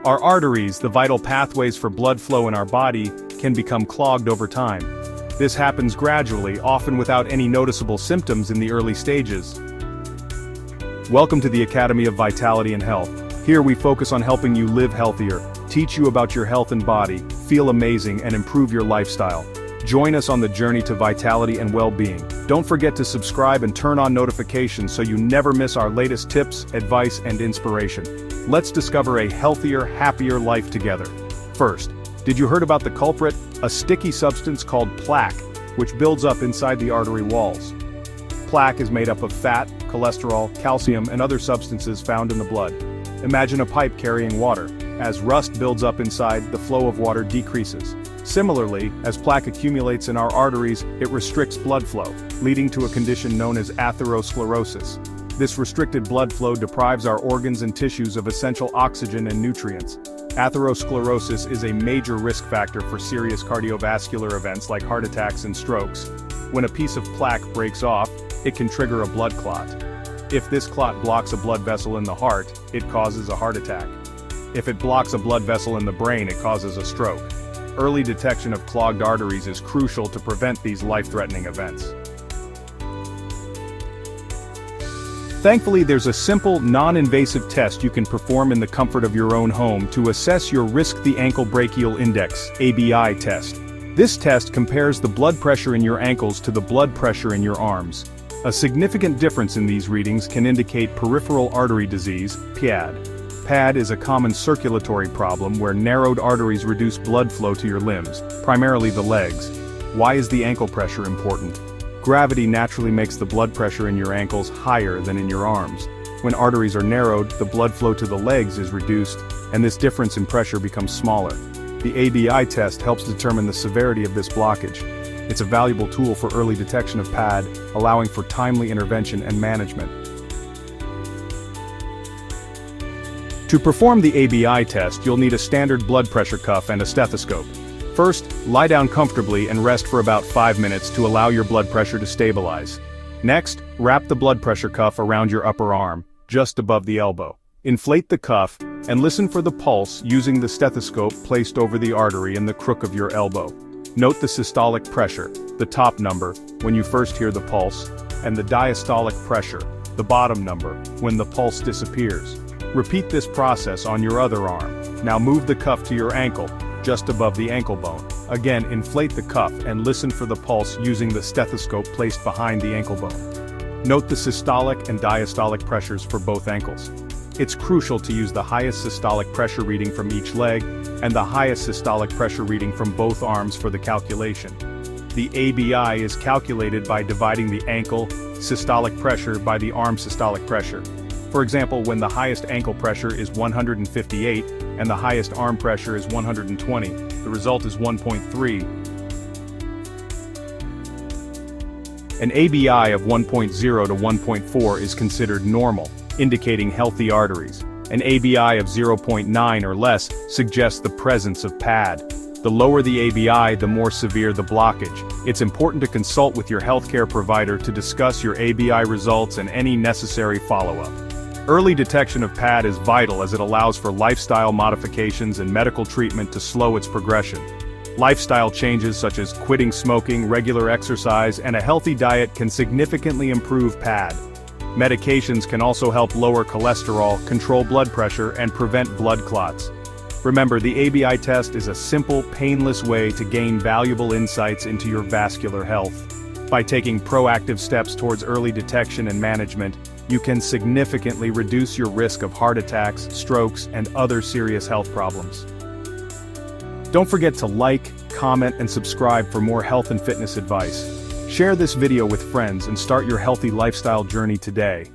Our arteries, the vital pathways for blood flow in our body, can become clogged over time. This happens gradually, often without any noticeable symptoms in the early stages. Welcome to the Academy of Vitality and Health. Here we focus on helping you live healthier, teach you about your health and body, feel amazing and improve your lifestyle. Join us on the journey to vitality and well-being. Don't forget to subscribe and turn on notifications so you never miss our latest tips, advice and inspiration. Let's discover a healthier, happier life together. First, did you heard about the culprit? A sticky substance called plaque, which builds up inside the artery walls. Plaque is made up of fat, cholesterol, calcium and other substances found in the blood. Imagine a pipe carrying water. As rust builds up inside, the flow of water decreases. Similarly, as plaque accumulates in our arteries, it restricts blood flow, leading to a condition known as atherosclerosis. This restricted blood flow deprives our organs and tissues of essential oxygen and nutrients. Atherosclerosis is a major risk factor for serious cardiovascular events like heart attacks and strokes. When a piece of plaque breaks off, it can trigger a blood clot. If this clot blocks a blood vessel in the heart, it causes a heart attack. If it blocks a blood vessel in the brain, it causes a stroke. Early detection of clogged arteries is crucial to prevent these life-threatening events. Thankfully, there's a simple, non-invasive test you can perform in the comfort of your own home to assess your risk: the Ankle-Brachial Index, ABI test. This test compares the blood pressure in your ankles to the blood pressure in your arms. A significant difference in these readings can indicate peripheral artery disease, PAD. PAD is a common circulatory problem where narrowed arteries reduce blood flow to your limbs, primarily the legs. Why is the ankle pressure important? Gravity naturally makes the blood pressure in your ankles higher than in your arms. When arteries are narrowed, the blood flow to the legs is reduced, and this difference in pressure becomes smaller. The ABI test helps determine the severity of this blockage. It's a valuable tool for early detection of PAD, allowing for timely intervention and management. To perform the ABI test, you'll need a standard blood pressure cuff and a stethoscope. First, lie down comfortably and rest for about 5 minutes to allow your blood pressure to stabilize. Next, wrap the blood pressure cuff around your upper arm, just above the elbow. Inflate the cuff, and listen for the pulse using the stethoscope placed over the artery in the crook of your elbow. Note the systolic pressure, the top number, when you first hear the pulse, and the diastolic pressure, the bottom number, when the pulse disappears. Repeat this process on your other arm. Now move the cuff to your ankle, just above the ankle bone. Again, inflate the cuff and listen for the pulse using the stethoscope placed behind the ankle bone. Note the systolic and diastolic pressures for both ankles. It's crucial to use the highest systolic pressure reading from each leg and the highest systolic pressure reading from both arms for the calculation. The ABI is calculated by dividing the ankle systolic pressure by the arm systolic pressure. For example, when the highest ankle pressure is 158 and the highest arm pressure is 120, the result is 1.3. An ABI of 1.0 to 1.4 is considered normal, indicating healthy arteries. An ABI of 0.9 or less suggests the presence of PAD. The lower the ABI, the more severe the blockage. It's important to consult with your healthcare provider to discuss your ABI results and any necessary follow-up. Early detection of PAD is vital as it allows for lifestyle modifications and medical treatment to slow its progression. Lifestyle changes such as quitting smoking, regular exercise, and a healthy diet can significantly improve PAD. Medications can also help lower cholesterol, control blood pressure, and prevent blood clots. Remember, the ABI test is a simple, painless way to gain valuable insights into your vascular health. By taking proactive steps towards early detection and management, you can significantly reduce your risk of heart attacks, strokes, and other serious health problems. Don't forget to like, comment, and subscribe for more health and fitness advice. Share this video with friends and start your healthy lifestyle journey today.